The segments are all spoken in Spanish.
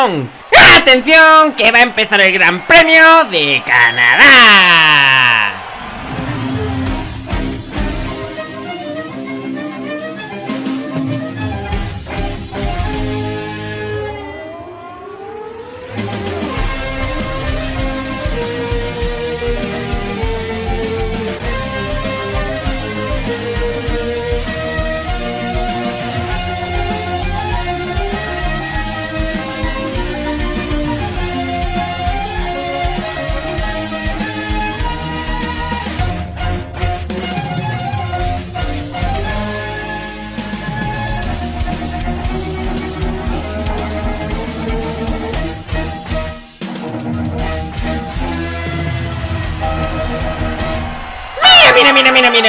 ¡Atención! ¡Atención! Que va a empezar el Gran Premio de Canadá.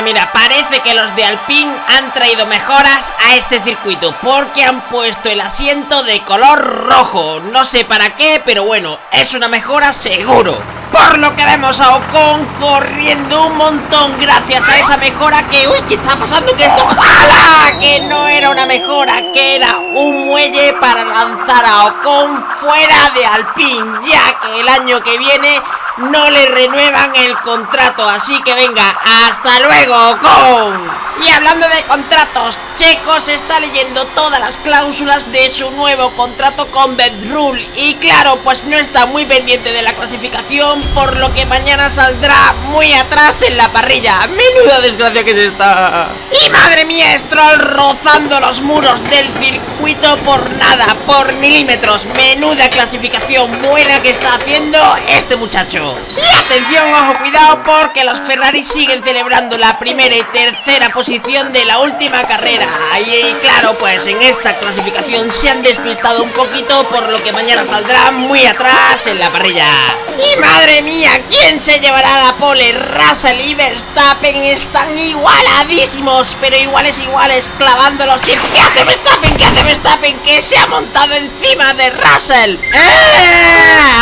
Mira, parece que los de Alpine han traído mejoras a este circuito porque han puesto el asiento de color rojo. No sé para qué, pero bueno, es una mejora seguro. Por lo que vemos a Ocon corriendo un montón gracias a esa mejora que... ¡Uy! ¿Qué está pasando? ¿Qué está pasando? ¡Hala! Que no era una mejora, que era un muelle para lanzar a Ocon fuera de Alpine, ya que el año que viene no le renuevan el contrato. Así que venga, hasta luego, Ocon. Y hablando de contratos, Checo se está leyendo todas las cláusulas de su nuevo contrato con Red Bull. Y claro, pues no está muy pendiente de la clasificación, por lo que mañana saldrá muy atrás en la parrilla. Menuda desgracia que es esta. Y madre mía, Stroll rozando los muros del circuito por nada, por milímetros. Menuda clasificación buena que está haciendo este muchacho. Y atención, ojo, cuidado, porque los Ferrari siguen celebrando la primera y tercera posición de la última carrera. Y claro, pues en esta clasificación se han despistado un poquito, por lo que mañana saldrá muy atrás en la parrilla. Y madre mía, ¿quién se llevará la pole? Russell y Verstappen están igualadísimos, pero iguales, clavando los tiempos. ¿Qué hace Verstappen? Que se ha montado encima de Russell.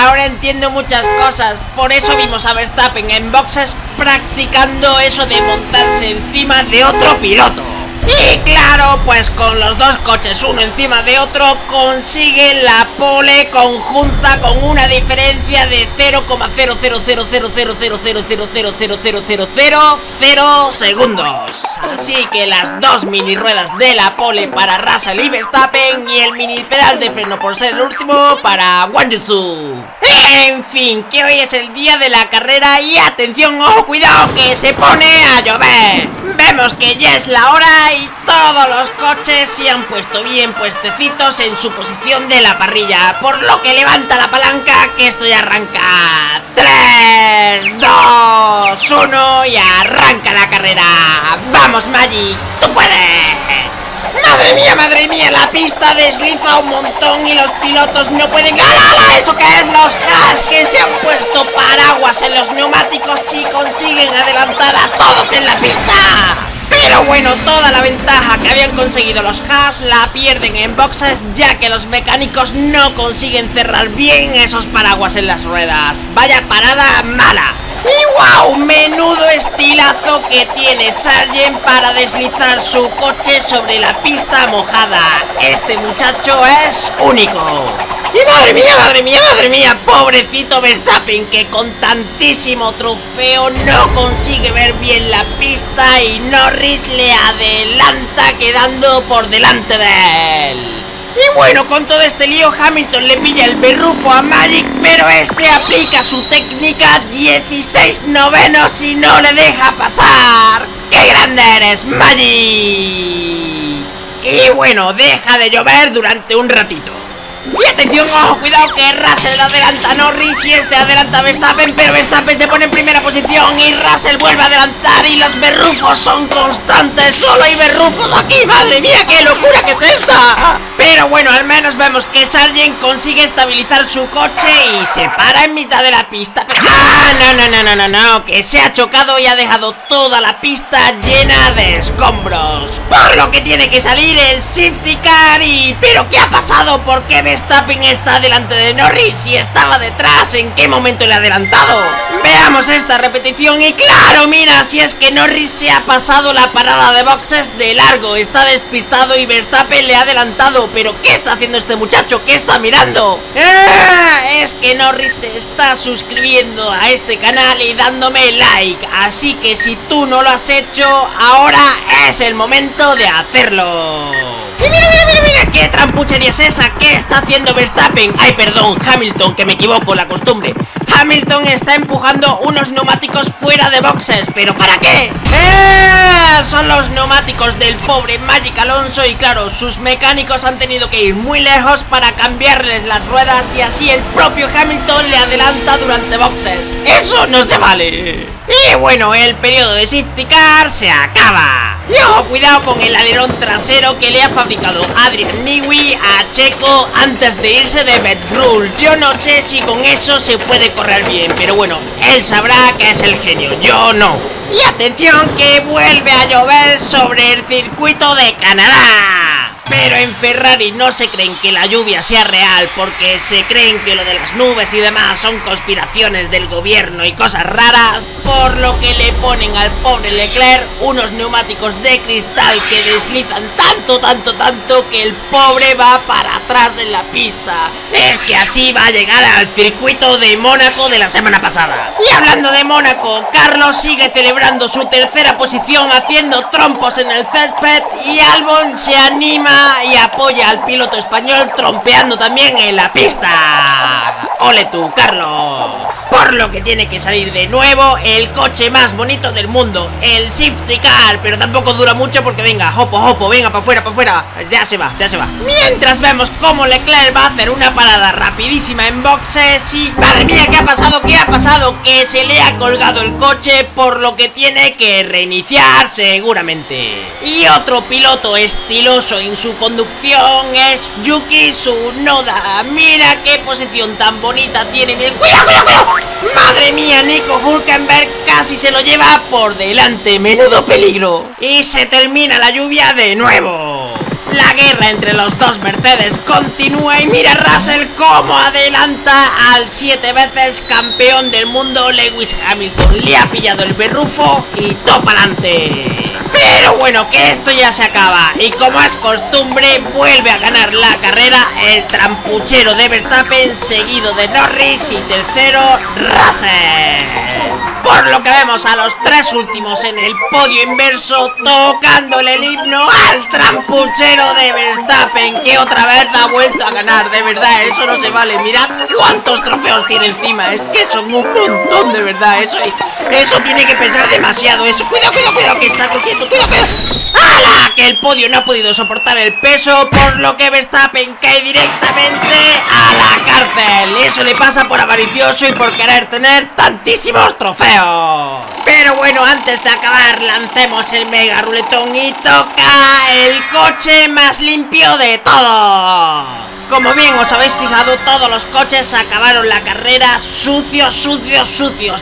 Ahora entiendo muchas cosas. Por eso vimos a Verstappen en boxes practicando eso de montarse encima de otro piloto. Y claro, pues con los dos coches uno encima de otro consiguen la pole conjunta con una diferencia de 0,000000000000000 segundos. Así que las dos mini ruedas de la pole para Russell y Verstappen y el mini pedal de freno por ser el último para Guan Yu Zhou. En fin, que hoy es el día de la carrera y atención, ojo, cuidado, que se pone a llover. Vemos que ya es la hora y todos los coches se han puesto bien puestecitos en su posición de la parrilla, por lo que levanta la palanca que esto ya arranca. 3, 2, 1 y arranca la carrera. ¡Vamos, Magic! ¡Tú puedes! Madre mía, la pista desliza un montón y los pilotos no pueden... ¡Ala! ¿Eso qué es? Los Haas que se han puesto paraguas en los neumáticos y consiguen adelantar a todos en la pista. Pero bueno, toda la ventaja que habían conseguido los Haas la pierden en boxes, ya que los mecánicos no consiguen cerrar bien esos paraguas en las ruedas. Vaya parada mala. Y wow, menudo estilazo que tiene Sargent para deslizar su coche sobre la pista mojada. Este muchacho es único. Y madre mía, pobrecito Verstappen, que con tantísimo trofeo no consigue ver bien la pista y Norris le adelanta quedando por delante de él. Y bueno, con todo este lío, Hamilton le pilla el berrufo a Magic, pero este aplica su técnica 16 novenos y no le deja pasar. ¡Qué grande eres, Magic! Y bueno, deja de llover durante un ratito. Y atención, ojo, cuidado, que Russell adelanta a Norris y este adelanta a Verstappen, pero Verstappen se pone en primera posición y Russell vuelve a adelantar y los berrufos son constantes. Solo hay berrufos aquí, madre mía, qué locura que es esta. Pero bueno, al menos vemos que Sargent consigue estabilizar su coche y se para en mitad de la pista. Pero... no, que se ha chocado y ha dejado toda la pista llena de escombros, por lo que tiene que salir el safety car. Y... ¿pero qué ha pasado? ¿Por qué Verstappen está delante de Norris y estaba detrás? ¿En qué momento le ha adelantado? Veamos esta repetición y claro, mira, si es que Norris se ha pasado la parada de boxes de largo, está despistado y Verstappen le ha adelantado. ¿pero qué está haciendo este muchacho? ¿Qué está mirando? Es que Norris se está suscribiendo a este canal y dándome like, así que si tú no lo has hecho, ahora es el momento de hacerlo. Y mira, ¿qué trampuchería es esa? ¿Qué está haciendo Verstappen? Ay, perdón, Hamilton, que me equivoco, la costumbre. Hamilton está empujando unos neumáticos fuera de boxes, ¿pero para qué? Son los neumáticos del pobre Magic Alonso y claro, sus mecánicos han tenido que ir muy lejos para cambiarles las ruedas y así el propio Hamilton le adelanta durante boxes. ¡Eso no se vale! Y bueno, el periodo de safety car se acaba. Y ojo, cuidado con el alerón trasero que le ha fabricado Adrian Newey a Checo antes de irse de Bedroll. Yo no sé si con eso se puede correr bien, pero bueno, él sabrá que es el genio, yo no. Y atención que vuelve a llover sobre el circuito de Canadá. Pero en Ferrari no se creen que la lluvia sea real porque se creen que lo de las nubes y demás son conspiraciones del gobierno y cosas raras, por lo que le ponen al pobre Leclerc unos neumáticos de cristal que deslizan tanto que el pobre va para atrás en la pista. Es que así va a llegar al circuito de Mónaco de la semana pasada. Y hablando de Mónaco, Carlos sigue celebrando su tercera posición haciendo trompos en el césped y Albon se anima y apoya al piloto español trompeando también en la pista. ¡Ole tú, Carlos! Por lo que tiene que salir de nuevo el coche más bonito del mundo, el safety car, pero tampoco dura mucho porque venga, hopo, venga, para afuera, ya se va. Mientras vemos cómo Leclerc va a hacer una parada rapidísima en boxes y... ¡Madre mía! ¿Qué ha pasado? Que se le ha colgado el coche, por lo que tiene que reiniciar seguramente. Y otro piloto estiloso en su conducción es Yuki Tsunoda. Mira qué posición tan bonita tiene. ¡Cuidado! ¡Madre mía! Nico Hülkenberg casi se lo lleva por delante. ¡Menudo peligro! Y se termina la lluvia de nuevo. La guerra entre los dos Mercedes continúa y mira Russell cómo adelanta al 7 veces campeón del mundo Lewis Hamilton. Le ha pillado el berrufo y topa adelante. Pero bueno, que esto ya se acaba y como es costumbre vuelve a ganar la carrera el trampuchero de Verstappen, seguido de Norris y tercero Russell. Por lo que vemos a los tres últimos en el podio inverso tocándole el himno al trampuchero de Verstappen, que otra vez ha vuelto a ganar. De verdad, eso no se vale. Mirad cuántos trofeos tiene encima. Es que son un montón, de verdad. Eso tiene que pesar demasiado. Eso, cuidado, que está cogiendo. Cuidado. ¡Hala! Que el podio no ha podido soportar el peso, por lo que Verstappen cae directamente a la cárcel. Eso le pasa por avaricioso y por querer tener tantísimos trofeos. Pero bueno, antes de acabar, lancemos el mega ruletón y toca el coche más limpio de todos. Como bien os habéis fijado, todos los coches acabaron la carrera sucios,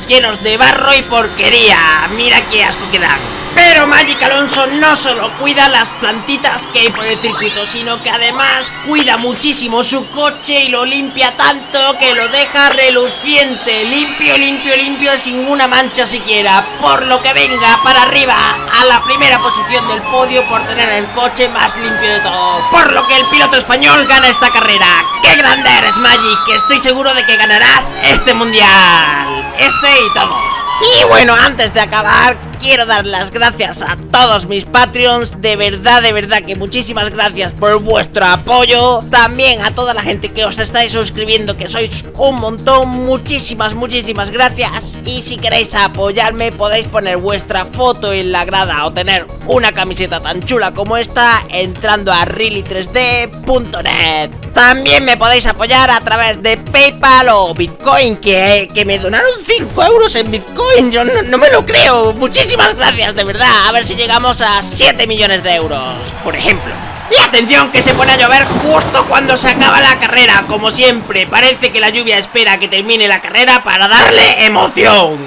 llenos de barro y porquería. Mira qué asco que dan. Pero Magic Alonso no solo cuida las plantitas que hay por el circuito, sino que además cuida muchísimo su coche y lo limpia tanto que lo deja reluciente, limpio, sin una mancha siquiera. Por lo que venga para arriba a la primera posición del podio por tener el coche más limpio de todos. Por lo que el piloto español gana esta carrera. ¡Qué grande eres, Magic! Que estoy seguro de que ganarás este mundial. Este y todos. Y bueno, antes de acabar, quiero dar las gracias a todos mis Patreons. De verdad que muchísimas gracias por vuestro apoyo. También a toda la gente que os estáis suscribiendo, que sois un montón. Muchísimas gracias. Y si queréis apoyarme, podéis poner vuestra foto en la grada o tener una camiseta tan chula como esta entrando a really3d.net. También me podéis apoyar a través de PayPal o Bitcoin, que me donaron 5 euros en Bitcoin. Yo no me lo creo. Muchísimas gracias, de verdad. A ver si llegamos a 7 millones de euros, por ejemplo. Y atención, que se pone a llover justo cuando se acaba la carrera. Como siempre, parece que la lluvia espera que termine la carrera para darle emoción.